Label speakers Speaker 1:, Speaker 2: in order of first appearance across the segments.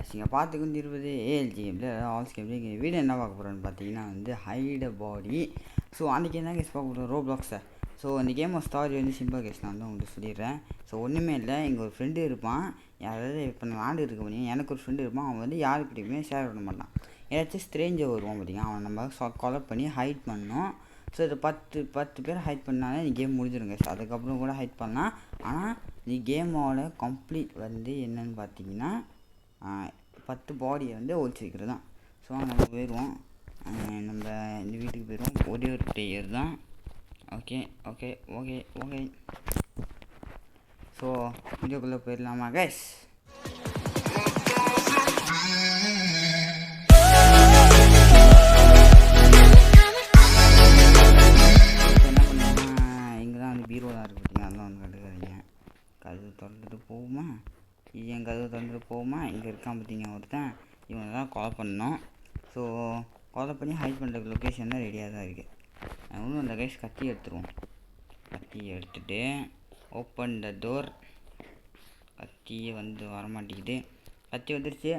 Speaker 1: நீங்கள் பார்த்துக்கிட்டு இருப்பது ஏஎல்ஜி கேமில் ஆல்ஸ் கேமில் வீடியோ என்ன பார்க்க போகிறோன்னு பார்த்தீங்கன்னா வந்து ஹைட் பாடி. ஸோ அன்றைக்கி என்ன கேஸ் பார்க்க போகிறோம், ரோப்ளாக்ஸை. ஸோ அந்த கேமோட ஸ்டாரி வந்து சிம்பிள் கேஸ் நான் வந்து உங்களுக்கு சொல்லிடுறேன். ஸோ ஒன்றுமே இல்லை, இங்கே ஒரு ஃப்ரெண்டு இருப்பான். யாராவது இப்போ நான் விளாண்டு இருக்க முடியும், எனக்கு ஒரு ஃப்ரெண்டு இருப்பான். அவன் வந்து யாருக்கிட்டையுமே ஷேர் பண்ண மாட்டான். ஏதாச்சும் ஸ்ட்ரேஞ்சர் வருவான் பார்த்தீங்கன்னா, அவன் நம்ம கொலை பண்ணி ஹைட் பண்ணோம். ஸோ இதை 10 பேர் ஹைட் பண்ணாலே நீ கேம் முடிஞ்சிருங்க. ஸோ அதுக்கப்புறம் கூட ஹைட் பண்ணலாம். ஆனால் நீ கேமோட கம்ப்ளீட் வந்து என்னென்னு பார்த்தீங்கன்னா 10 பாடியை வந்து ஒழிச்சு வைக்கிறது தான். ஸோ நம்ம போயிடுவோம், நம்ம இந்த வீட்டுக்கு போயிடுவோம். ஒரே ஒரு பிளேயர் தான். Okay okay okay okay so வீடியோக்குள்ளே போயிடலாமா கைஸ்? கதவு திறந்துட்டு போகுமா, இது என் கதவு திறந்துட்டு போகுமா? இங்கே இருக்கான் பார்த்தீங்க ஒருத்தன், இவனை தான் கொலை பண்ணோம். ஸோ கொலை பண்ணி ஹைட் பண்ணுற லொக்கேஷன் தான் ரெடியாக தான் இருக்குது. இன்னும் அந்த கைஸ் கத்தி எடுத்துருவோம். கத்தி எடுத்துகிட்டு ஓப்பன் த டோர். கத்தியை வந்து வரமாட்டேங்குது. கத்தி வந்துருச்சு.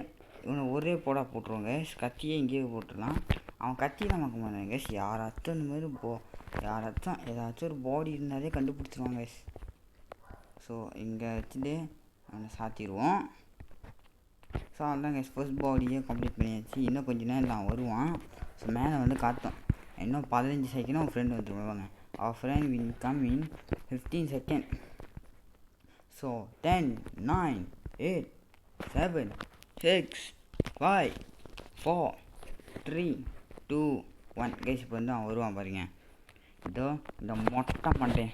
Speaker 1: இவனை ஒரே போட்டுருவோம் கைஸ். கத்தியே இங்கேயே போட்டுடலாம். அவன் கத்தி நமக்கு மாட்டான் கைஸ். யாராச்சும் இந்த மாதிரி யாராச்சும் ஏதாச்சும் ஒரு பாடி இருந்தாலே கண்டுபிடிச்சிருவாங்க கைஸ். ஸோ இங்கே வச்சுட்டு அவனை சாத்திடுவோம். ஸோ அதான் கைஸ், ஃபர்ஸ்ட் பாடியே கம்ப்ளீட் பண்ணியாச்சு. இன்னும் கொஞ்சம் நேரம் நான் வருவான். ஸோ மேலே வந்து காத்தோம். இன்னும் 15 செகண்ட் அவன் ஃப்ரெண்டு வந்துருவாங்க. அவர் friend will come in 15 second. So 10 9 8 7 6 5 4 3 2 1 guys. இப்போ வந்து அவன் வருவான் பாருங்க. இதோ இந்த மொட்டை பண்ணிட்டேன்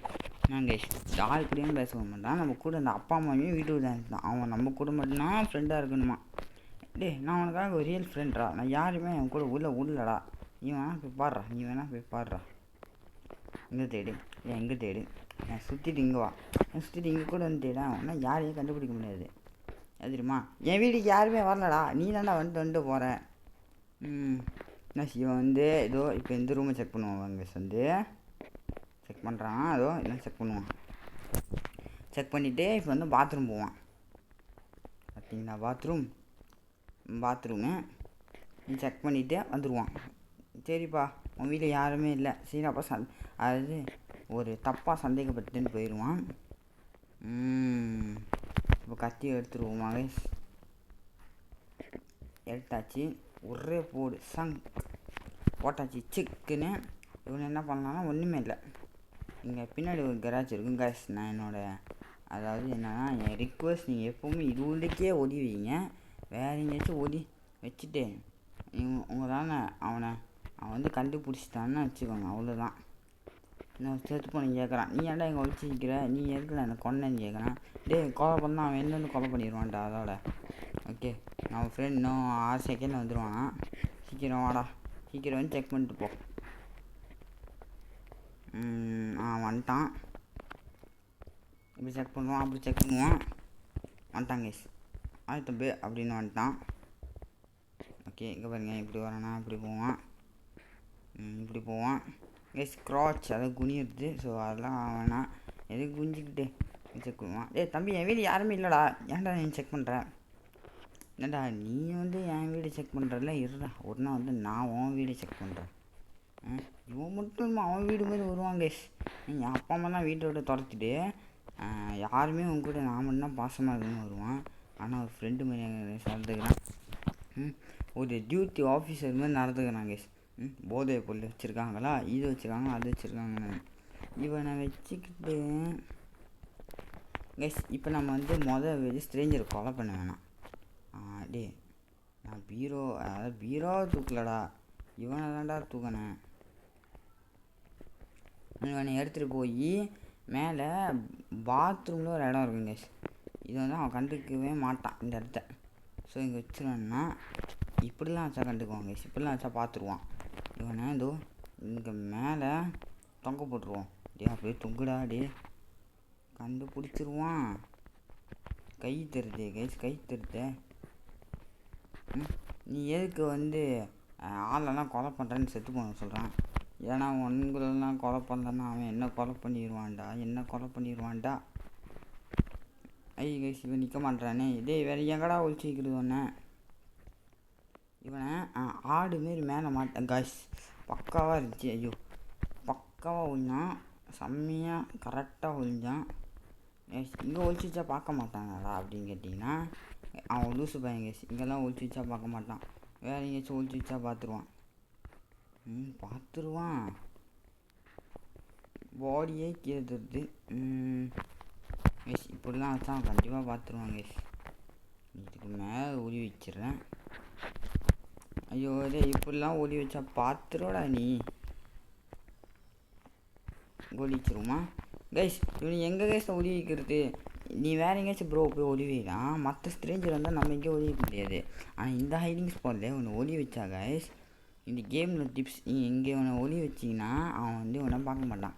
Speaker 1: நான் கைஸ். யாரு கூடயும் பேச மாட்டான். நம்ம கூட அந்த அப்பா அம்மாவையும் வீட்டுக்கு தான் இருந்தான். அவன் நம்ம கூட மட்டும்தான் ஃப்ரெண்டாக இருக்கணுமா. நான் அவனுக்காக ஒரு ரியல் ஃப்ரெண்ட்ரா. நான் யாருமே அவன் கூட உள்ளடா. நீ வேணா போய் பாடுறா, நீ வேணா போய் பாடுறா. இங்கே தேடு, எங்கே தேடு. நான் சுற்றிட்டு இங்கே வா, நான் சுற்றிட்டு இங்கே கூட வந்து தேடா. ஆனால் யாரையும் கண்டுபிடிக்க முடியாது. அது தெரியுமா, என் வீட்டுக்கு யாருமே வரலடா, நீ தாண்டா வந்துட்டு போகிற. என்ன இவன் வந்து ஏதோ இப்போ இந்த ரூமை செக் பண்ணுவான் அங்கே வந்து செக் பண்ணுறான். அதோ என்ன செக் பண்ணுவான். செக் பண்ணிவிட்டு இப்போ வந்து பாத்ரூம் போவான் பார்த்தீங்களா. பாத்ரூமு நீ செக் பண்ணிவிட்டு வந்துடுவான். சரிப்பா உன் வீட்டில் யாருமே இல்லை. சரி அப்போ அதாவது ஒரு தப்பாக சந்தேகப்பட்டுன்னு போயிடுவான். இப்போ கத்தி எடுத்துருவோமா கைஸ்? எடுத்தாச்சு. ஒரே போடு போட்டாச்சு சிக்குன்னு. இவனை என்ன பண்ணலான்னா ஒன்றுமே இல்லை. இங்கே பின்னாடி ஒரு கராஜ் இருக்கும் கைஸ். நான் அதாவது என்னன்னா என் ரிக்வஸ்ட், நீங்கள் எப்போவுமே இது உள்ளுக்கே ஒடி வைங்க. வேறு எங்கேயாச்சும் ஒடி வச்சுட்டு உங்களால் அவன் வந்து கண்டுபிடிச்சிட்டான்னு வச்சுக்கோங்க, அவ்வளோதான். நான் சேர்த்து போன கேட்குறான், நீ ஏன்டா இங்கே ஒழிச்சிக்கிற, நீ எதுக்குல எனக்கு கொண்டேன்னு கேட்குறான். கொலை பண்ணால் அவன் என்ன வந்து கொலை பண்ணிடுவான்டா அதோட. ஓகே நான் ஃப்ரெண்ட் இன்னும் 6 செகண்டில் வந்துடுவான். சீக்கிரம் வாடா, சீக்கிரம் வந்து செக் பண்ணிட்டு போ. வந்துட்டான். இப்படி செக் பண்ணுவான், அப்படி செக் பண்ணுவான். வந்துட்டான் கைஸ். தம்பி அப்படின்னு வந்துட்டான். ஓகே இங்கே பாருங்க, இப்படி வரானா இப்படி போவான், இப்படி போவான் கைஸ். க்ராச் அதை குனியுது. ஸோ அதெல்லாம் வேணாம், எதுக்கு குஞ்சிக்கிட்டு செக் பண்ணுவான். தம்பி என் வீடு யாருமே இல்லைடா, ஏன்டா நீ செக் பண்ணுற? என்னடா நீ வந்து என் வீடு செக் பண்ணுறல, இருடா ஒரு நாள் வந்து நான் உன் வீடு செக் பண்ணுறேன். இவன் மட்டும் அவன் வீடு மாதிரி வருவான் கைஸ். என் அப்பா அம்மா தான் வீட்டை விட்டு துரத்திட்டு யாருமே உங்க கூட நான் மட்டும்தான் பாசமாக இருக்குன்னு வருவான். ஆனால் ஒரு ஃப்ரெண்டு மாதிரி நடந்துக்கிறான். ஒரு டியூட்டி ஆஃபீஸர் மாதிரி நடந்துக்கிறான் கைஸ். போதை பொருள் வச்சுருக்காங்களா, இது வச்சுருக்காங்க அது வச்சுருக்காங்க. இவனை வச்சுக்கிட்டு கைஸ் இப்போ நம்ம வந்து வச்சு ஸ்ட்ரேஞ்சரை கொலை பண்ண வேணாம். நான் பீரோ தூக்கலடா, இவனை தான்டா தூக்கினேன். இவனை எடுத்துகிட்டு போய் மேலே பாத்ரூமில் ஒரு இடம் இருக்குங்க கைஸ். இது வந்து அவன் கண்டுக்கவே மாட்டான் இந்த இடத்த. ஸோ இங்கே வச்சுருவேன்னா இப்படிலாம் வச்சா கண்டுக்குவாங்க கைஸ். இப்படிலாம் வச்சா பார்த்துருவான். இவனை இதோ இங்கே மேலே தொங்க போட்டுருவோம். அப்படியே தொங்குடா கண்டுபிடிச்சிருவான். கை தருது கைஸ், கை தருது. நீ எதுக்கு வந்து ஆளெல்லாம் கொலை பண்ணுறேன்னு செத்து போன சொல்கிறான். ஏன்னா உங்களெல்லாம் கொலை பண்ணலன்னா அவன் என்ன கொலை பண்ணிடுவான்டா. ஐ கைஸ் இவன் நிற்க மாட்டானே. வேறு எங்கடா ஒழிச்சு வைக்கிறது ஒன்று. இவனை ஆடு மாரி மேலே மாட்டேன் காய்ஸ். பக்காவாக இருந்துச்சு. ஐயோ பக்காவாக ஒழிஞ்சான், செம்மையாக கரெக்டாக ஒழிஞ்சான். இங்கே ஒழிச்சு வச்சா பார்க்க மாட்டாங்கடா அப்படின்னு கேட்டிங்கன்னா அவன் லூசு பையன் கேஸ். இங்கெல்லாம் ஒழிச்சு வச்சா பார்க்க மாட்டான், வேறு எங்கேயாச்சும் ஒழிச்சு வச்சா பார்த்துருவான். பார்த்துருவான். பாடியே கீழே தருது. கேஸ் இப்படிலாம் வச்சா அவன் கண்டிப்பாக பார்த்துருவான் கேஸ். இதுக்கு மேலே ஒளி வச்சிடுறேன். ஐயோ இதே இப்படிலாம் ஒளி வச்சா பார்த்துருவாடா நீ. ஒளி வச்சிருவோமா கைஸ்? இவனு எங்கே கைஸ் ஒளி வைக்கிறது? நீ வேறு எங்கேயாச்சும் ப்ரோ போய் ஒளி வைக்கலாம். மற்ற ஸ்ட்ரேஞ்சர் வந்தால் நம்ம எங்கேயும் ஒளி வைக்க முடியாது. ஆனால் இந்த ஹைடிங் ஸ்பாட்டில் ஒன்று ஒளி வச்சா கைஸ், இந்த கேமில் டிப்ஸ், நீ எங்கே ஒன்று ஒளி வச்சிங்கன்னா அவன் வந்து உன்னை பார்க்க மாட்டான்.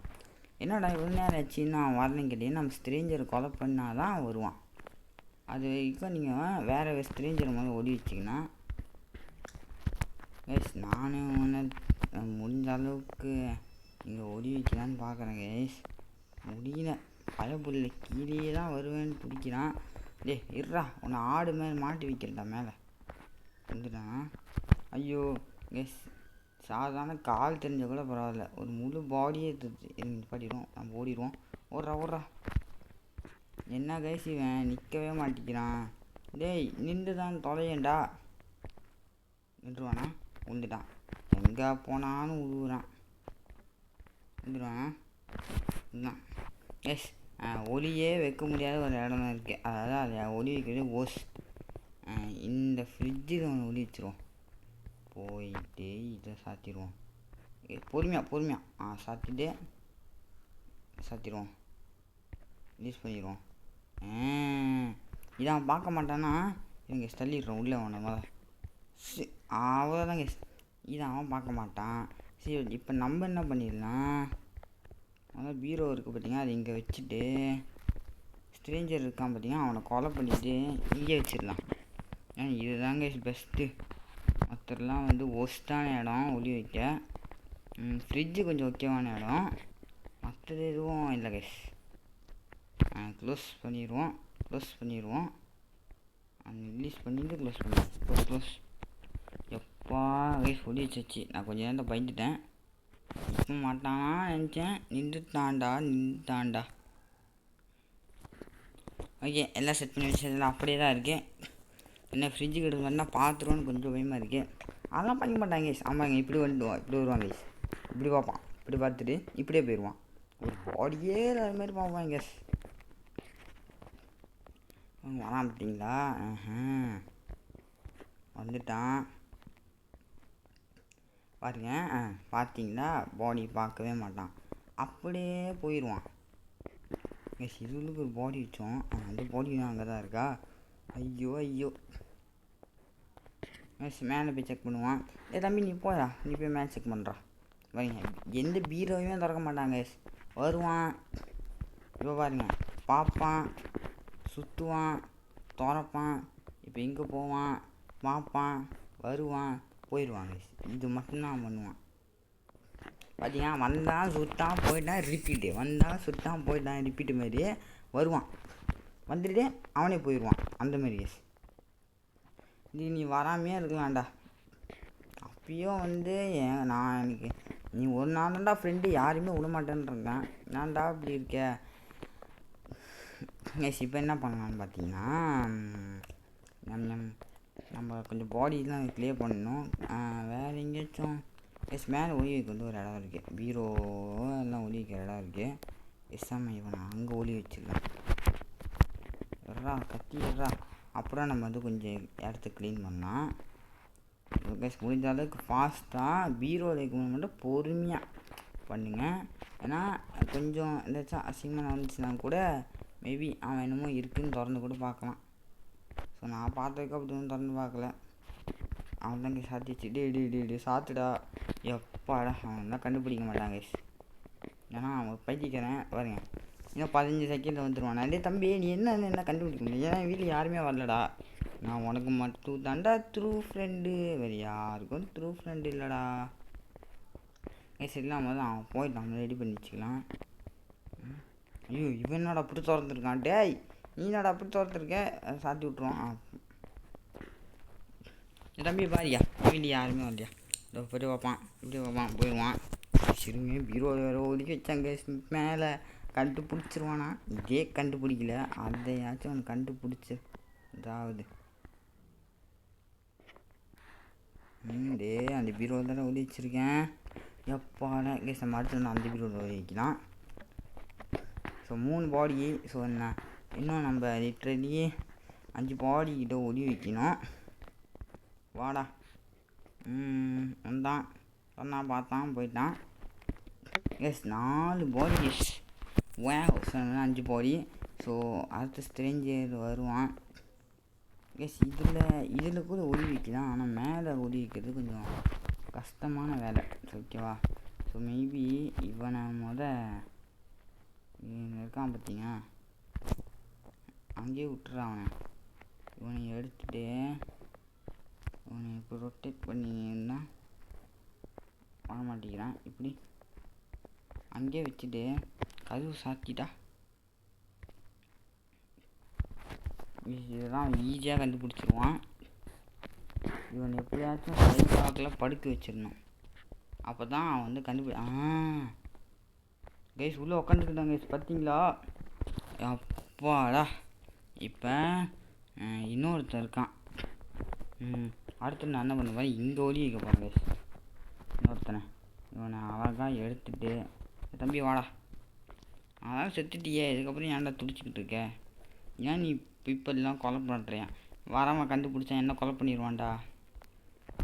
Speaker 1: என்னடா இவ்வளோ நேரம் ஆச்சுன்னு அவன் வரலன்னு கேட்டீங்கன்னா நம்ம ஸ்ட்ரேஞ்சரை கொலை பண்ணால் தான் வருவான். அது வரைக்கும் நீங்கள் வேறு ஸ்ட்ரேஞ்சர் முதல்ல ஒளி வச்சிங்கன்னா கைஸ் நானும் ஒன்று முடிஞ்ச அளவுக்கு இங்கே ஒளி வைக்கலான்னு பார்க்குறேன் கைஸ். முடியல. பயப்புள்ள கீழே தான் வருவேன்னு பிடிக்கிறான். இருறா உன்னை ஆடு மேலே மாட்டி வைக்கிறடா மேலே வந்துட்டான். ஐயோ கைஸ் சாதாரண கால் தெரிஞ்ச கூட பரவாயில்ல, ஒரு முழு பாடியே படிடும். நம்ம ஓடிடுவோம். ஓடுறா. என்ன கைஸ் இவன் நிற்கவே மாட்டிக்கிறான். நின்று தான் தொலையேண்டா. நின்றுவானா? உழுந்துட்டான். எங்கே போனாலும் உழுவுறான். வந்துடுவான். இதுதான் எஸ் ஒளியே வைக்க முடியாத ஒரு இடம் இருக்குது. அதாவது அதை ஒளி வைக்கிறது ஓஸ். இந்த ஃப்ரிட்ஜுக்கு ஒன்று ஒளி வச்சிருவோம். போயிட்டு இதை சாத்திடுவோம். பொறுமையாக சாத்திடுவோம். ரிலீஸ் பண்ணிடுவோம். இதை அவன் பார்க்க மாட்டான்னா இவங்க தள்ளிடுறோம் உள்ளே அவனை முதல்ல. அவ்வளோதான் கேஸ். இதை அவன் பார்க்க மாட்டான். சரி இப்போ நம்ம என்ன பண்ணிடலாம், அதான் பீரோ இருக்குது பார்த்தீங்கன்னா அது இங்கே வச்சுட்டு ஸ்ட்ரேஞ்சர் இருக்கான் பார்த்தீங்கன்னா அவனை கொலை பண்ணிவிட்டு இங்கே வச்சிடலாம். ஏன்னா இதுதாங்க பெஸ்ட்டு. மற்றெல்லாம் வந்து ஒஸ்ட்டான இடம் ஒளி வைக்க. ஃப்ரிட்ஜு கொஞ்சம் ஓகேவான இடம், மற்றது எதுவும் இல்லை கைஸ். க்ளோஸ் பண்ணிடுவோம். ரிலீஸ் பண்ணிவிட்டு க்ளோஸ். எப்பா கைஸ் ஒளி வச்சாச்சு. நான் கொஞ்சம் நேரம் பயந்துட்டேன். இப்போ மாட்டானா நினச்சேன். நின்றுட்டான்டா. ஓகே எல்லாம் செட் பண்ணி வச்சதெல்லாம் அப்படியே தான் இருக்குது. என்ன ஃப்ரிட்ஜு கிட்ட வந்தால் பார்த்துருவோன்னு கொஞ்சம் பயமாக இருக்குது. அதெல்லாம் பண்ணிக்க மாட்டாங்க கைஸ். ஆமாங்க இப்படி வருவான் கைஸ். இப்படி பார்ப்பான், இப்படி பார்த்துட்டு இப்படியே போயிடுவான். ஒரு பாடியே அது மாதிரி பார்ப்பான் கைஸ். வரான் பார்த்தீங்களா? வந்துட்டான் பாருங்க. பார்த்தீங்களா பாடி பார்க்கவே மாட்டான், அப்படியே போயிடுவான் கைஸ். இதுகளுக்கு ஒரு பாடி வச்சோம், அந்த பாடி அங்கே தான் இருக்கா. ஐயோ கைஸ் மேலே போய் செக் பண்ணுவான். தம்பி நீ போயா, நீ போய் மேலே செக் பண்ணுறா. வரீங்க எந்த பீரோவையும் திறக்க மாட்டாங்க கைஸ். வருவான் இப்போ பாருங்க, பார்ப்பான், சுற்றுவான், திறப்பான், இப்போ எங்கே போவான், பார்ப்பான், வருவான், போயிடுவாங்க. இது மட்டும்தான் பண்ணுவான். பார்த்தீங்கன்னா வந்தான் சுட்டான் போயிட்டான் ரிப்பீட்டு மாதிரியே வருவான். வந்துட்டு அவனே போயிடுவான் அந்த மாதிரி கேஸ். இது நீ வராமையே இருக்கலாம்டா. அப்பயும் வந்து எனக்கு நீ ஒரு நாள் தான்டா ஃப்ரெண்டு, யாருமே விடமாட்டேன்னு இருக்கேன். நான்டா இப்படி இருக்க கைஸ். இப்போ என்ன பண்ணலான்னு பார்த்தீங்கன்னா நம்ம கொஞ்சம் பாடிலாம் க்ளியர் பண்ணணும். வேறு எங்கேயாச்சும் கைஸ் மேலே ஒளி வைக்க வந்து ஒரு இடம் இருக்குது. பீரோ எல்லாம் ஒளி வைக்கிற இடம் இருக்குது. எஸ்ஸாம இவனை அங்கே ஒளி வச்சிடலாம். கத்திடுறா. அப்புறம் நம்ம வந்து கொஞ்சம் இடத்த க்ளீன் பண்ணலாம் கைஸ். முடிஞ்ச அளவுக்கு ஃபாஸ்ட்டாக பீரோ வைக்கணும் மட்டும் பொறுமையாக பண்ணுங்கள். ஏன்னா கொஞ்சம் ஏதாச்சும் அசிங்கமாக வந்துச்சுன்னா கூட மேபி அவன் என்னமோ இருக்குதுன்னு திறந்து கூட பார்க்கலாம். ஸோ நான் பார்த்ததுக்கு அப்படி ஒன்றும் திறந்து பார்க்கல. அவன் தான் இங்கே சாத்திச்சு. டே சாத்துடா. எப்பாடா அவன் தான் கண்டுபிடிக்க மாட்டான் கைஸ். ஏன்னா அவன் பைத்திக்கிறேன் பாருங்க. இன்னும் 15 செகண்டில் வந்துடுவான். அதே தம்பி நீ என்ன கண்டுபிடிக்க முடியும், ஏன்னா வீட்டில் யாருமே வரலடா. நான் உனக்கு மட்டும் தாண்டா த்ரூ ஃப்ரெண்டு, வேறு யாருக்கும் த்ரூ ஃப்ரெண்டு இல்லைடா கைஸ். இல்லாமல் தான் அவன் போயிட்டு நம்ம ரெடி பண்ணி வச்சுக்கலாம். ஐயோ இவன் என்னடா அப்படி திறந்துருக்கான். டேய் நீ என்னடா அப்படி திறந்துருக்க, சாத்தி விட்ருவான். தம்பி பாரியா வீடு யாருமே வரலையா இதோ போய்ட்டு வைப்பான் இப்படி வைப்பான் போயிடுவான். சிறுமியாக பீரோ வேறு ஒதுக்கி வச்சாங்க மேலே கண்டுபிடிச்சிருவானா. இதே கண்டுபிடிக்கல அதையாச்சும் அவன் கண்டுபிடிச்சி அதாவது டே அந்த பீரோவில் தானே ஒதுக்கி வச்சுருக்கேன். எப்பாடா கேஸ் நம்ம அடுத்து வந்து அந்த பீரோவில் ஒதுக்கி வைக்கலாம். ஸோ 3 பாடி. ஸோ என்ன இன்னும் நம்ம லிட்ரலி 5 பாடி கிட்ட ஒளி வைக்கணும். வாடா வந்தான் சொன்னான் பார்த்தான் போயிட்டான். எஸ் 4 பாடி எஸ் வே 5 பாடி. ஸோ அடுத்த ஸ்ட்ரேஞ்சர் வருவான். எஸ் இதில் கூட ஒளி வைக்கலாம். ஆனால் மேலே ஒளி வைக்கிறது கொஞ்சம் கஷ்டமான வேலை. ஓகேவா. ஸோ மேபி இவனை இருக்கான் பார்த்தீங்க அங்கேயே விட்டுறான். இவனை எடுத்துகிட்டு இவனை இப்போ ரொட்டேட் பண்ணிங்கன்னா வர மாட்டேங்கிறான். இப்படி அங்கேயே வச்சுட்டு கதவு சாத்திட்டா இதெல்லாம் ஈஸியாக கண்டுபிடிச்சிருவான். இவன் எப்படியாச்சும் சைட் வாக்கில் படுக்க வச்சிடணும். அப்போ தான் அவன் வந்து கைஸ் உள்ளே உக்காந்துக்கிட்டாங்க கைஸ் பார்த்தீங்களா. அப்பாடா. இப்போ இன்னொருத்தன் இருக்கான். அடுத்து நான் என்ன பண்ணுவேன் இங்கே ஒளி வைக்க போகிறேன் கைஸ். இன்னொருத்தனை இவனை அழகாக எடுத்துகிட்டு தம்பி வாடா அதான் செத்துட்டியே இதுக்கப்புறம் ஏன்டா துடிச்சிக்கிட்டு இருக்க. ஏன் நீ இப்போல்லாம் கொலை பண்ணுறியா. வராமல் கண்டுபிடிச்சா என்ன கொலை பண்ணிடுவான்டா.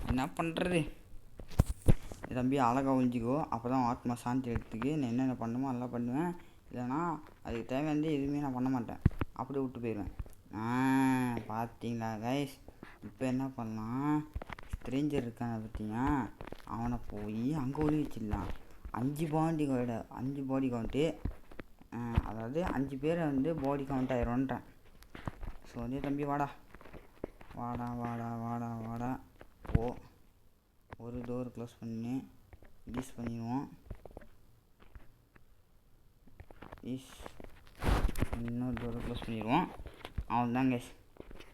Speaker 1: என்ன பண்ணுறது. தம்பி அழகாக ஒழிஞ்சிக்கோ. அப்போ தான் ஆத்மா சாந்தி எடுத்துக்கு நான் என்னென்ன பண்ணுமோ அதெல்லாம் பண்ணுவேன். இல்லைனா அதுக்கு தேவையானது எதுவுமே நான் பண்ண மாட்டேன். அப்படியே விட்டு போயிடுவேன். பார்த்தீங்களா கைஸ். இப்போ என்ன பண்ணலாம் ஸ்ட்ரேஞ்சர் இருக்கான பார்த்தீங்க அவனை போய் அங்கே ஒளி வச்சிடலாம். 5 பாடி கவுண்ட்டு அதாவது 5 பேரை வந்து பாடி கவுண்ட் ஆயிடும்ன்றேன். ஸோ வந்து தம்பி வாடா வாடா வாடா வாடா வாடா ஓ ஒரு டோர் க்ளோஸ் பண்ணி ரிலீஸ் பண்ணிடுவோம். இன்னொரு டோரை க்ளோஸ் பண்ணிடுவோம். அவன் தான் கேஸ்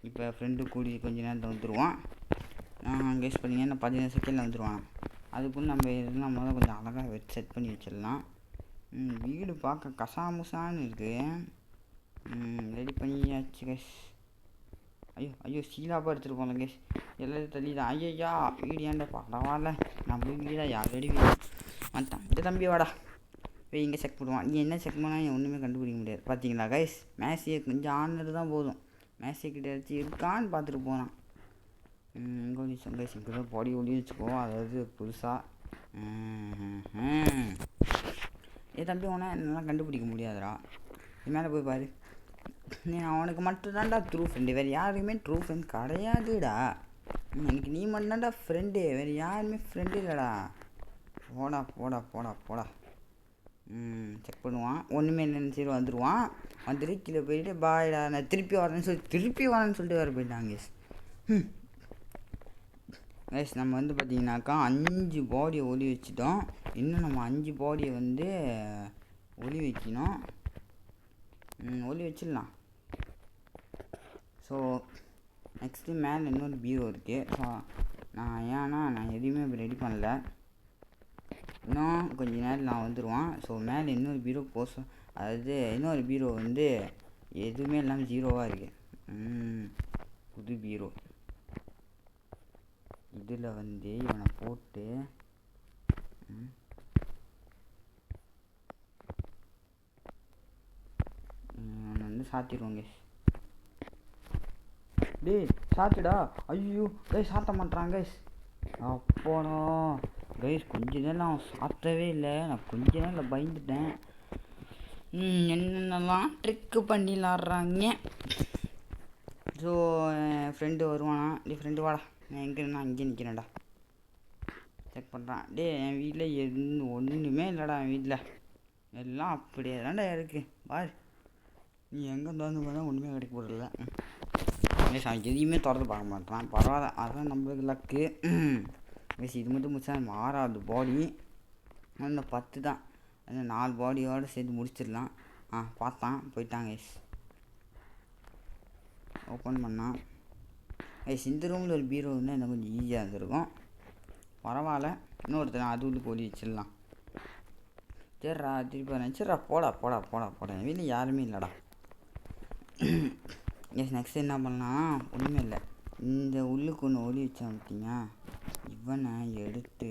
Speaker 1: இப்போ ஃப்ரெண்டு கூடி கொஞ்ச நேரத்தில் வந்துடுவான். கேஸ் பண்ணிங்கன்னா 15 செகண்டில் வந்துடுவான். அதுக்குள்ள நம்ம இதெல்லாம் கொஞ்சம் அழகாக செட் பண்ணி வச்சிடலாம். வீடு பார்க்க கசாமுசான்னு இருக்குது. ரெடி பண்ணியாச்சு கேஸ். ஐயோ சீலாப்பாக எடுத்துகிட்டு போகலாம் கேஸ். எல்லாத்தையும் தள்ளிதான். ஐயா வீடு ஏன்டா பரவாயில்ல நான் போய் வீடா யார் ரெடி வீடு வந்துட்டான். இந்த தம்பி வாடா போய் இங்கே செக் பண்ணுவான். நீ என்ன செக் பண்ணால் நீ ஒன்றுமே கண்டுபிடிக்க முடியாது. பார்த்தீங்களா கைஸ் மேசியை கொஞ்சம் ஆனது தான் போதும். மேசியை கிட்ட வச்சு இருக்கான்னு பார்த்துட்டு போனான். இங்கே ஒளி கைஸ் இங்கே தான் பாடி ஒளி வச்சுக்கோ. அதாவது புதுசாக தம்பி உன என்னெல்லாம் கண்டுபிடிக்க முடியாதுடா. இது மேலே போய் பாரு. நீ அவனுக்கு மட்டும்தான்டா ட்ரூ ஃப்ரெண்டு. வேறு யாருக்குமே ட்ரூ ஃப்ரெண்ட் கிடையாதுடா. எனக்கு நீ மட்டும்தான்டா ஃப்ரெண்டு. வேறு யாருமே ஃப்ரெண்டு இல்லைடா. போடா போடா போடா போடா. செக் பண்ணுவான். ஒன்றுமே இல்லைன்னு சரி வந்துடுவான். வந்துட்டு கீழே போயிட்டு பாய்டா நான் திருப்பி வரேன்னு சொல்லிட்டு வேறு போயிட்டாங்க கேஸ். கேஸ் நம்ம வந்து பார்த்தீங்கன்னாக்கா 5 பாடியை ஒளி வச்சுட்டோம். இன்னும் நம்ம 5 பாடியை வந்து ஒளி வைக்கணும். ஒளி வச்சிடலாம். ஸோ நெக்ஸ்ட்டு மேலே இன்னொரு பீரோ இருக்குது. ஸோ நான் எதுவுமே ரெடி பண்ணல. இன்னும் கொஞ்ச நேரம் நான் வந்துடுவான். ஸோ மேலே இன்னொரு பீரோ அதாவது இன்னொரு பீரோ வந்து எதுவுமே இல்லாமல் 0வாக இருக்குது. புது பீரோ இதில் வந்து இவனை போட்டு இவனை வந்து சாத்திடுவோங்க. டேய் சாத்துடா. ஐயோ கைஸ் சாத்த மாட்டான் கைஸ். அப்போனோ கைஸ் கொஞ்ச நேரம் அவன் சாத்தவே இல்லை. நான் கொஞ்ச நேரம் பயந்துட்டேன். என்னென்னலாம் ட்ரிக்கு பண்ணிலாடுறாங்க. ஸோ என் ஃப்ரெண்டு வருவானா. ஃப்ரெண்டு வாடா நான் எங்கேன்னா அங்கேயே நிற்கிறேன்டா. செக் பண்ணுறான். என் வீட்டில் ஒன்றுமே இல்லைடா. என் வீட்டில் எல்லாம் அப்படியே தான்டா இருக்குது. பாரு நீ எங்கே வந்து பார்த்தா ஒன்றுமே கிடைக்க போகிறதில்ல. அவன் எதையுமே திறந்து பார்க்க மாட்டான். பரவாயில்ல அதுதான் நம்மளுக்கு லக்கு. இது மட்டும் முடிச்சா நம்ம 6வது பாடி. இன்னும் 10 தான். அந்த 4 பாடியோடு சேர்த்து முடிச்சிடலாம். பார்த்தான் போயிட்டாங்க. ஓப்பன் பண்ணான். இந்த ரூமில் ஒரு பீரோ இருந்தால் இன்னும் கொஞ்சம் ஈஸியாக இருந்திருக்கும். பரவாயில்ல, இன்னொருத்தர் அது உள்ளுக்கு ஒளி வச்சிடலாம். சரிடா திருப்பி வரேன். சரிடா போடா வீட்டில் யாருமே இல்லைடா. நெக்ஸ்ட் என்ன பண்ணலாம்? ஒன்றுமே இல்லை. இந்த உள்ளுக்கு ஒன்று ஒளி வச்சான் பார்த்தீங்க, இவனை எடுத்து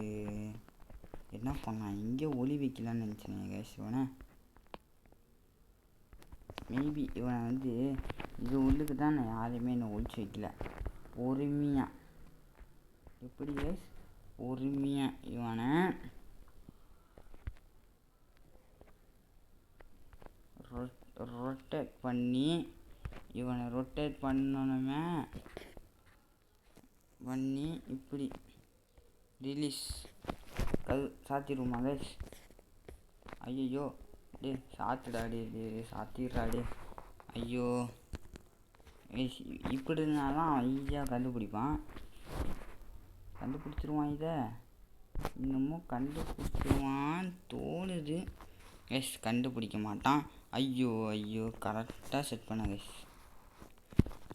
Speaker 1: என்ன பண்ணலாம்? இங்கே ஒளி வைக்கலான்னு நினச்சேன் கேஷ். இவனை மேபி இவனை வந்து இது உள்ளுக்கு தான் நான் யாரையுமே என்னை ஒழிச்சு வைக்கல. பொறுமையாக எப்படி கேஷ்? பொறுமையாக இவனை ரொட்டேட் பண்ணி பண்ணணுமே பண்ணி இப்படி ரிலீஸ் சாத்திடுவோமா கேஷ்? ஐயோ டே சாத்திடாடே, சாத்திடுறாடே. ஐயோ இப்படி இருந்தாலும் ஈஸியாக கண்டுபிடிச்சிருவான். இதை இன்னமும் கண்டுபிடிச்சிருவான்னு தோணுது. கண்டுபிடிக்க மாட்டான். ஐயோ கரெக்டாக செட் பண்ண கேஸ்.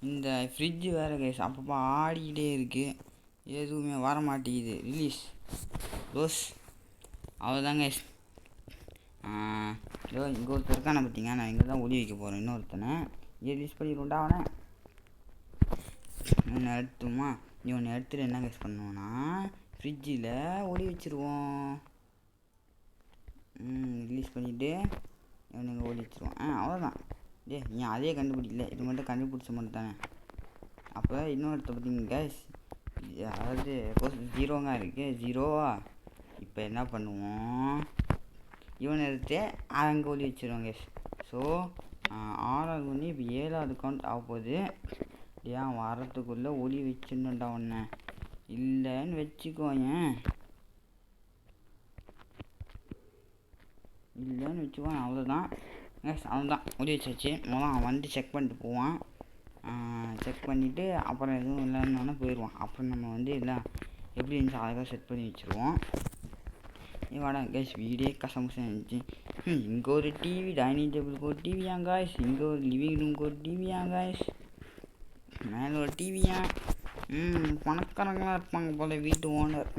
Speaker 1: இந்த ஃப்ரிட்ஜு வேறு கேஸ் அப்பப்போ ஆடிக்கிட்டே இருக்குது, எதுவுமே வர மாட்டேங்குது. ரிலீஸ் ரோஸ் அவ்வளோதாங்க கேஸ். இங்கே ஒருத்தர் இருக்கானே பார்த்தீங்க, நான் இங்கே தான் ஒளி வைக்க போகிறேன். இன்னொருத்தனை ரிலீஸ் பண்ணிடுவோண்டா. அவனை எடுத்துமா? இவனை எடுத்துகிட்டு என்ன கேஸ் பண்ணுவோன்னா ஃப்ரிட்ஜில் ஒளி வச்சுருவோம். ரிலீஸ் பண்ணிவிட்டு இவனுங்க ஒளி வச்சுருவோம். அவ்வளோதான். நீ அதே கண்டுபிடிக்கல, இது மட்டும் கண்டுபிடிச்ச மட்டும் தானே. அப்போ இன்னொருத்த பார்த்தீங்க கேஸ், அதாவது 0 இருக்குது. 0வா? இப்போ என்ன பண்ணுவோம்? இவனை எடுத்து அங்கே ஒளி வச்சுருவோம் கேஸ். ஸோ 6வது ஒன்று இப்போ 7வது கவுண்ட் ஆக போகுது. ஏன் வரத்துக்குள்ளே ஒளி வச்சுருந்தா ஒன்று இல்லைன்னு வச்சுக்கோங்க. அவ்வளோதான் கேஸ். அவ்வளோதான் ஒளி வச்சாச்சு. அவன் வந்து செக் பண்ணிட்டு போவான். செக் பண்ணிவிட்டு அப்புறம் எதுவும் இல்லைன்னு போயிடுவான். அப்புறம் நம்ம வந்து எல்லாம் எப்படி இருந்துச்சு அழகாக செட் பண்ணி வச்சுருவோம். வாடா கேஸ், வீடே கசமுசம் இருந்துச்சு. இங்கே ஒரு டிவி, டைனிங் டேபிளுக்கு ஒரு டிவியா காய்ஸ், இங்கே ஒரு லிவிங் ரூமுக்கு ஒரு டிவியா காய்ஸ், மேலே ஒரு டிவியா. பணக்காரங்களாக இருப்பாங்க போல் வீட்டு ஓனர்.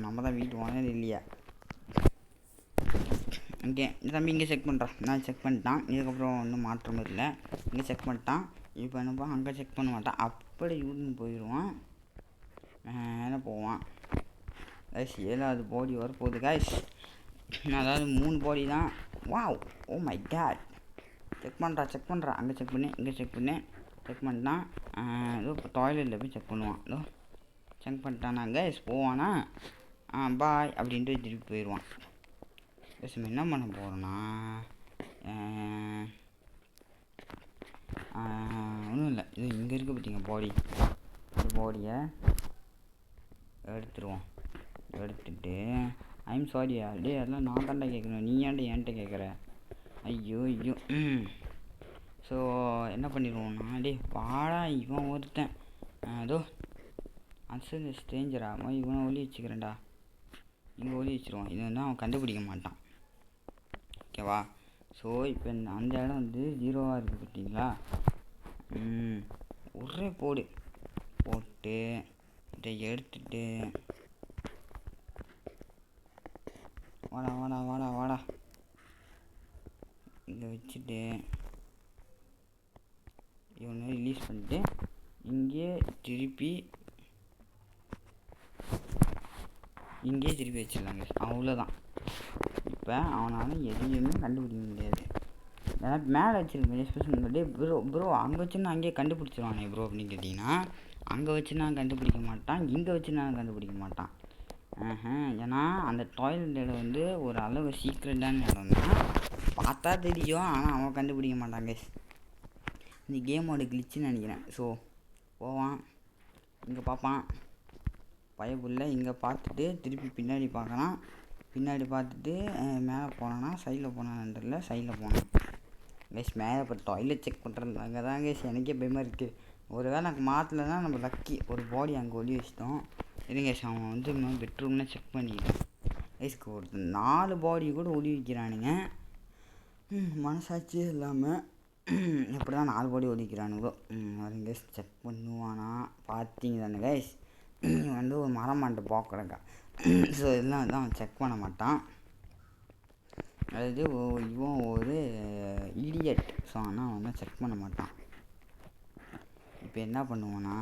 Speaker 1: நம்ம தான் வீட்டு ஓனர் இல்லையா? ஓகே தம்பி இங்கே செக் பண்ணுறான். நான் செக் பண்ணிட்டான். இதுக்கப்புறம் ஒன்றும் மாற்றம் இல்லை. இங்கே செக் பண்ணிட்டான். இப்போ என்னப்பா அங்கே செக் பண்ண மாட்டான். அப்படி யூன்னு போயிடுவான். மேலே போவான் கைஸ். 7வது பாடி வரப்போகுது கைஸ். அதாவது 3 பாடி தான். Wow, oh my God. Check பண்ணுறா. அங்கே செக் பண்ணு, இங்கே செக் பண்ணிட்டான். ஏதோ இப்போ டாய்லெட்டில் போய் செக் பண்ணுவான். ஏதோ செக் பண்ணிட்டானா கைஸ். போவானா பாய் அப்படின்ட்டு திருப்பி போயிடுவான். கைஸ் என்ன பண்ண போகிறோன்னா ஒன்றும் இல்லை. இது இங்கே இருக்க பார்த்தீங்க பாடி. இந்த பாடியை எடுத்துட்டு ஐம் சாரியா டே, அதெல்லாம் நான் தாண்டா கேட்கணும், நீ ஏன்டா என்கிட்ட கேட்குற? ஐயோ. ஸோ என்ன பண்ணிடுவோம்னா, வாடா இவன் ஒருத்தன் அதோ அசல் ஸ்ட்ரேஞ்சரா இவனை ஒளி வச்சுக்கிறேன்டா. இங்கே ஒளி வச்சுருவான். இது வந்து அவன் கண்டுபிடிக்க மாட்டான். ஓகேவா? ஸோ இப்போ அந்த இடம் வந்து 0வாக இருக்குது பார்த்தீங்களா? ஒரே போட்டு இதை எடுத்துட்டு வாடா இங்கே வச்சுட்டு இவனை ரிலீஸ் பண்ணிட்டு இங்கே திருப்பி வச்சிடலாங்க. அவ்வளோதான். இப்போ அவனால் எதையுமே கண்டுபிடிக்க முடியாது. ஏன்னா மேலே வச்சுருக்கேன் எஸ்பெஷல் ப்ரோ அங்கே வச்சு நான் அங்கேயே கண்டுபிடிச்சிருவானே ப்ரோ அப்படின்னு கேட்டிங்கன்னா, அங்கே வச்சு நான் கண்டுபிடிக்க மாட்டான், இங்கே வச்சு நான் கண்டுபிடிக்க மாட்டான். ஏன்னா அந்த டாய்லெட் இடம் வந்து ஒரு அளவு சீக்ரெட்டான இடம் தான். பார்த்தா தெரியும், ஆனால் அவன் கண்டுபிடிக்க மாட்டான் கைஸ். இந்த கேமோட கிளிச்சுன்னு நினைக்கிறேன். ஸோ போவான், இங்கே பார்ப்பான் பயப்புள்ள, இங்கே பார்த்துட்டு திருப்பி பின்னாடி பார்க்குறான். பின்னாடி பார்த்துட்டு மேலே போனான்னா சைடில் போனான்ல, சைடில் போனான் கைஸ். மேலே இப்போ டாய்லெட் செக் பண்ணுறது அங்கே தான் கைஸ். எனக்கே பயமாக இருக்குது. ஒரு வேளை எனக்கு மாற்றலைன்னா நம்ம லக்கி. ஒரு பாடி அங்கே ஒளி வச்சிட்டோம். இருங்க கைஸ், அவன் வந்து இன்னும் பெட்ரூம்னா செக் பண்ணிக்கிட்டான் கைஸ்க்கு. ஒரு 4 பாடி கூட ஒளி வைக்கிறானுங்க. மனசாட்சியே இல்லாமல். எப்படி தான் 4 பாடி ஒழிக்கிறானுங்களோ. வரேன் கைஸ், செக் பண்ணுவானா பார்த்தீங்க தானே கைஸ். வந்து ஒரு மரம் மாட்டு போக்கடக்கா. ஸோ இதெல்லாம் தான் செக் பண்ண மாட்டான். அதாவது இவன் ஒரு இடியட். ஸோ ஆனால் வந்து செக் பண்ண மாட்டான். இப்போ என்ன பண்ணுவான்னா,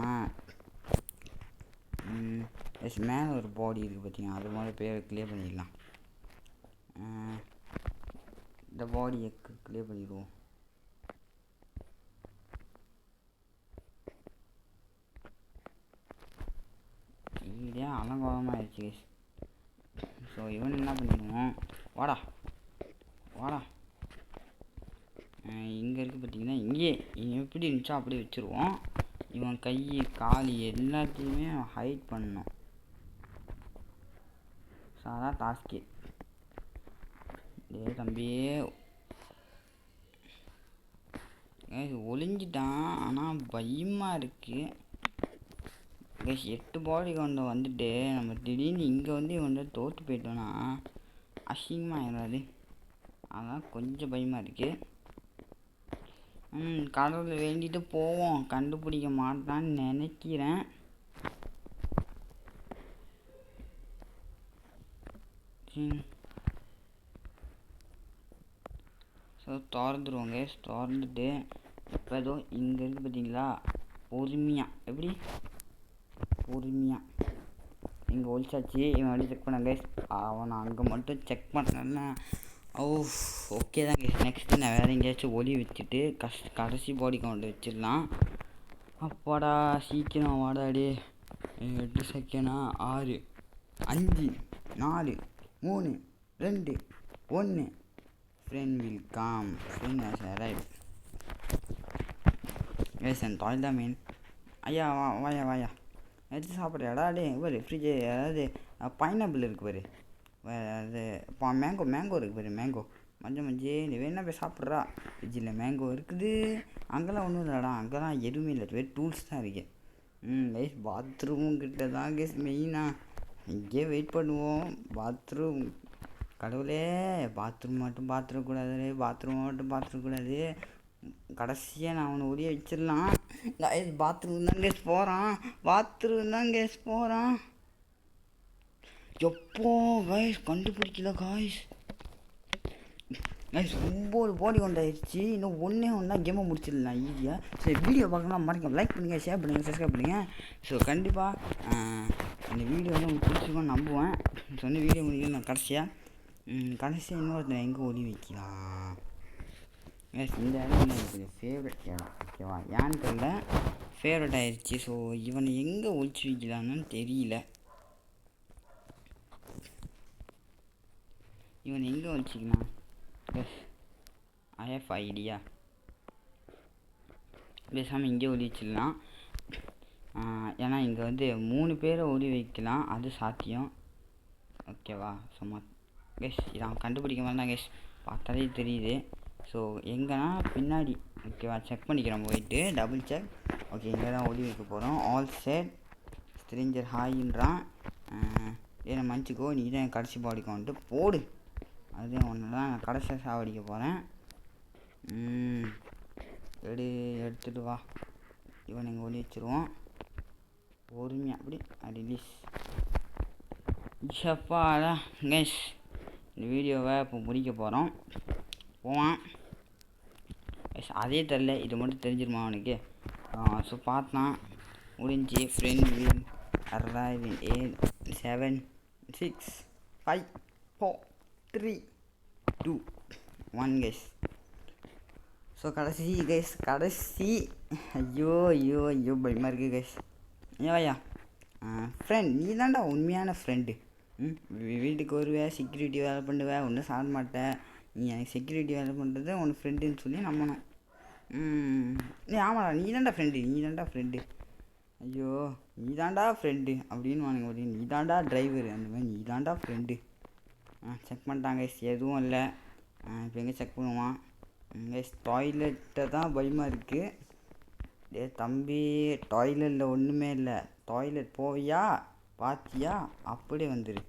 Speaker 1: மேலே ஒரு பாடி இருக்குது பார்த்தீங்கன்னா, அது மாதிரி பேர் கிளியர் பண்ணிடலாம். இந்த பாடியை கிளியர் பண்ணிடுவோம். இதே அலங்கோலமாக ஆயிடுச்சு. ஸோ இவன் என்ன பண்ணிடுவோம், வாடா வாடா இங்கே இருக்குது பார்த்தீங்கன்னா, இங்கே எப்படி இருந்துச்சோ அப்படியே வச்சுருவோம். இவன் கை கால் எல்லாத்தையுமே ஹைட் பண்ணணும். ஸோ அதான் டாஸ்க்கு. ஏ தம்பியே ஒளிஞ்சிட்டான், ஆனால் பயமாக இருக்குது. 8 பாடி கொண்டு வந்துட்டு நம்ம திடீர்னு இங்கே வந்து வந்து தோற்று போயிட்டோன்னா அசிங்கமாக ஆயிடாது. அதான் கொஞ்சம் பயமாக இருக்குது. கடவுளை வேண்டிட்டு போவோம், கண்டுபிடிக்க மாட்டான்னு நினைக்கிறேன். ஸோ திறந்துருவோங்க. திறந்துட்டு இப்போ ஏதோ இங்கே இருக்குது பார்த்தீங்களா, பொறுமையாக எப்படி பொறுமையாக இங்கே ஒழிச்சாச்சு. இவன் அப்படி செக் பண்ண கைஸ், அவனை அங்கே மட்டும் செக் பண்ணேன்னா ஓகே தான் கைஸ். நெக்ஸ்ட்டு நான் வேறு எங்கேயாச்சும் ஒளி வச்சுட்டு கடைசி பாடி கவுண்ட் வச்சிடலாம். அப்பாடா சீக்கிரம் வாடாடி. 8 செகண்டா, 6 5 4 3 2 1. Friend will come, friend has arrived. Guys என் தாய் தான் மெயின். ஐயா வாயா வாயா எடுத்து சாப்பிட்றியாடா? டே பாரு ஃப்ரிட்ஜு, அதாவது பைனாப்பிள் இருக்குது பாரு, அது மேங்கோ இருக்குது பாரு, மேங்கோ மஞ்சள் நீ வேணா போய் சாப்பிட்றா. ஃப்ரிட்ஜில் மேங்கோ இருக்குது. அங்கெல்லாம் ஒன்றும் இல்லைடா, அங்கெல்லாம் எதுவுமே இல்லை, வெறும் டூல்ஸ் தான் இருக்குது. கைஸ் பாத்ரூம் கிட்ட தான் கைஸ் மெயினாக. இங்கேயே வெயிட் பண்ணுவோம். பாத்ரூம் கடவுளே, பாத்ரூம் மட்டும் பார்த்துடக்கூடாது, பாத்ரூம் மட்டும் பார்த்துடக்கூடாது. கடைசியாக நான் அவனை ஒளிய வச்சிடலாம். கைஸ் பாத்ரூம் தான் கேஸ் போகிறான், பாத்ரூம் தான் கேஸ் போகிறான். எப்போ கைஸ் கண்டுபிடிக்கல கைஸ். 9 பாடி கொண்டாயிடுச்சு. இன்னும் ஒன்றா கேமை முடிச்சிடலாம் ஈஸியாக. சரி, வீடியோ பார்க்கலாம் மறக்காம லைக் பண்ணுங்கள், ஷேர் பண்ணுங்கள், சப்ஸ்கிரைப் பண்ணுங்கள். ஸோ கண்டிப்பாக இந்த வீடியோ வந்து உங்களுக்கு பிடிச்சிருக்கோன்னு நம்புவேன். ஸோ வந்து வீடியோ முடிக்கல நான் கடைசியாக இன்னொருத்தன் எங்கே ஒளி வைக்கலாம். எஸ் இந்த இடம் வந்து எனக்கு ஃபேவரட் இடம். ஓகேவா, ஏன்னு தெரியல ஃபேவரட் ஆயிடுச்சு. ஸோ இவனை எங்கே ஒழிச்சு வைக்கலான்னு தெரியல. இவன் எங்கே ஒழிச்சிக்கலாம்? Yes I have idea. பேசாமல் இங்கே ஒளி வச்சிடலாம். ஏன்னா இங்கே வந்து 3 பேரை ஒளி வைக்கலாம், அது சாத்தியம். ஓகேவா, சும்மா கேஸ் இதை அவன் கண்டுபிடிக்க மாதிரி தான் கேஸ், பார்த்தாலே தெரியுது. ஸோ எங்கன்னா பின்னாடி. ஓகேவா, செக் பண்ணிக்கிறோம் போயிட்டு, டபுள் செக். ஓகே, இங்கே தான் ஒளி வைக்க போகிறோம். All set. ஸ்ட்ரேஞ்சர் ஹாயின்றான். ஏன்னா மன்னிச்சிக்கோ, நீ தான் என் கடைசி பாடிக்கு வந்துட்டு போடு. அதுதான் ஒன்று தான் நான் கடைசியாக சாவடிக்க போகிறேன். எடுத்துகிட்டு வா. இவன் எங்கள் ஒளி வச்சுருவோம் பொறுமையாக அப்படி ரிலீஸ். இஷப்பாடா கேஸ், இந்த வீடியோவை இப்போ முடிக்க போகிறோம். போவான் அதே தெரில, இது மட்டும் தெரிஞ்சிருமா அவனுக்கு? ஸோ பார்த்தான் முடிஞ்சு. Friend will arrive in 8 7 6 5 4 3 2 1 guys. So கடைசி கைஸ், கடைசி. ஐயோ பயமாக இருக்குது கைஸ். ஐயா ஃப்ரெண்ட், நீ தான்டா உண்மையான ஃப்ரெண்டு. வீட்டுக்கு வருவேன், செக்யூரிட்டி வேலை பண்ணுவேன், ஒன்றும் சாப்பிட மாட்டேன். நீ எனக்கு செக்யூரிட்டி வேலை பண்ணுறது உனக்கு ஃப்ரெண்டுன்னு சொல்லி நம்பணும். ஆமாடா, நீ தான்டா ஃப்ரெண்டு. ஐயோ நீ தான்டா ஃப்ரெண்டு அப்படின்னு வாங்க போது, நீ தான்டா டிரைவர், அந்த மாதிரி நீ தான்டா ஃப்ரெண்டு. செக் பண்ணிட்டாங்க எதுவும் இல்லை. இப்போ எங்கே செக் பண்ணுவான்? டாய்லெட்டை தான் பயமாக இருக்குது. தம்பி டாய்லெட்டில் ஒன்றுமே இல்லை, டாய்லெட் போவியா பாத்தியா அப்படியே வந்துடு.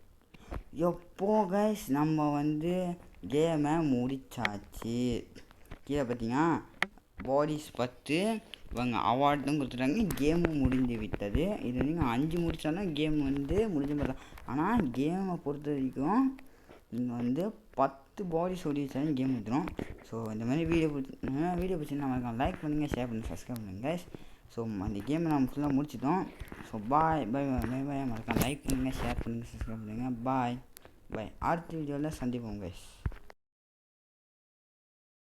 Speaker 1: எப்போ கைஸ் நம்ம வந்து கேமை முடிச்சாச்சு. கீழே பார்த்தீங்கன்னா பாடிஸ் 10 இவங்க அவார்டும் கொடுத்துட்டாங்க. கேமும் முடிஞ்சு விட்டது. இது நீங்கள் 5 முடித்தாலும் கேம் வந்து முடிஞ்ச மாதிரி தான். ஆனால் கேமை பொறுத்த வரைக்கும் நீங்கள் வந்து 10 பாடிஸ் ஓடி வச்சாலும் கேம் வந்துடும். ஸோ இந்த மாதிரி வீடியோ பிடிச்சிருந்தா மறக்காம லைக் பண்ணுங்கள், ஷேர் பண்ணுங்கள், சப்ஸ்கிரைப் பண்ணுங்கள் கைஸ். ஸோ அந்த கேமை நம்ம ஃபுல்லாக முடிச்சிட்டோம். ஸோ பாய் பாய் பாய் பாய். மறக்காம லைக் பண்ணுங்கள், ஷேர் பண்ணுங்கள், சப்ஸ்கிரைப் பண்ணுங்கள். பாய் பாய். அடுத்த வீடியோவில் சந்திப்போம் கைஸ்.